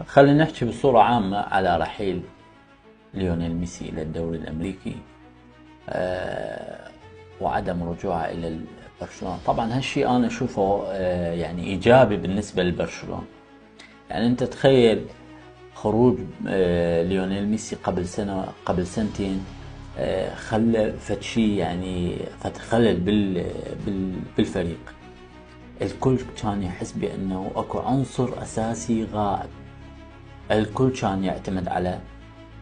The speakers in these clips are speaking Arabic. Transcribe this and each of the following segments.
خلينا نحكي بصورة عامة على رحيل ليونيل ميسي إلى الدوري الأمريكي وعدم رجوعه إلى برشلونة. طبعا هالشيء أنا أشوفه يعني إيجابي بالنسبة لبرشلونة. يعني أنت تخيل خروج ليونيل ميسي قبل سنة قبل سنتين خلى فد شيء، يعني فد خلل بالفريق. الكل كان يحس بأنه أكو عنصر أساسي غائب. الكل كان يعتمد على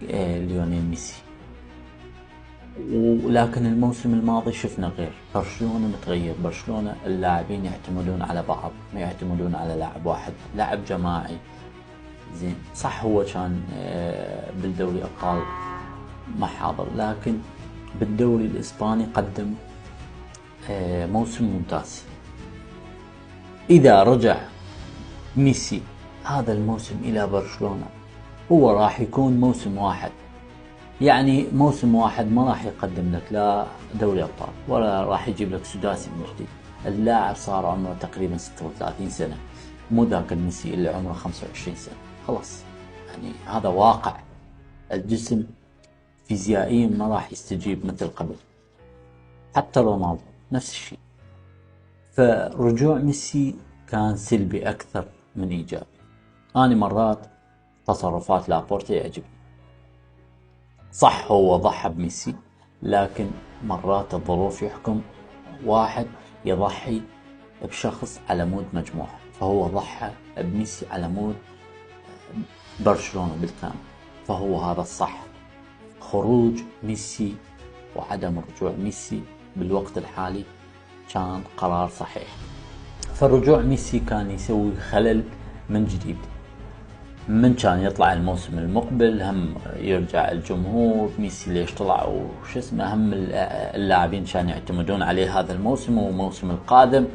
ليونيل ميسي. ولكن الموسم الماضي شفنا غير. برشلونة متغير. برشلونة اللاعبين يعتمدون على بعض، ما يعتمدون على لاعب واحد، لاعب جماعي. زين صح هو كان بالدوري أبطال ما حاضر، لكن بالدوري الإسباني قدم موسم ممتاز. إذا رجع ميسي هذا الموسم إلى برشلونة هو راح يكون موسم واحد، يعني موسم واحد ما راح يقدم لك لا دوري أبطال ولا راح يجيب لك سداسي من جديد. اللاعب صار عمره تقريبا 36 سنة، مو ذاك الميسي اللي عمره 25 سنة. خلاص يعني هذا واقع. الجسم فيزيائيا ما راح يستجيب مثل قبل. حتى رونالدو نفس الشيء. فرجوع ميسي كان سلبي أكثر من إيجابي. أنا مرات تصرفات لابورتا يعجبني. صح هو ضحى بميسي، لكن مرات الظروف يحكم واحد يضحي بشخص على مود مجموعة، فهو ضحى بميسي على مود برشلونة بالكامل، فهو هذا الصح. خروج ميسي وعدم رجوع ميسي بالوقت الحالي كان قرار صحيح. فالرجوع ميسي كان يسوي خلل من جديد. من كان يطلع الموسم المقبل هم يرجع الجمهور ميسي ليش طلع وش اسمه، هم اللاعبين كانوا يعتمدون عليه هذا الموسم والموسم القادم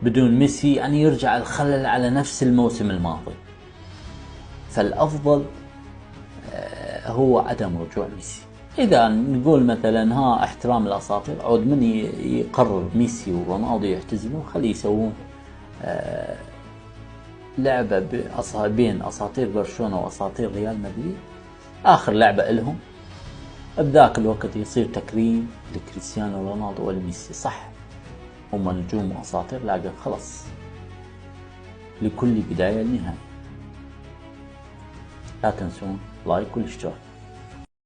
بدون ميسي، يعني يرجع الخلل على نفس الموسم الماضي. فالأفضل هو عدم رجوع ميسي. إذا نقول مثلا احترام الأساطير، عود من يقرر ميسي ورونالدو يعتزلون خليه يسوون لعبة بين أساطير برشلونة وأساطير ريال مدريد، آخر لعبة لهم. بذاك الوقت يصير تكريم لكريستيانو رونالدو والميسي. صح هم نجوم وأساطير، لكن خلص لكل بداية نهاية. لا تنسون لايك والاشتراك.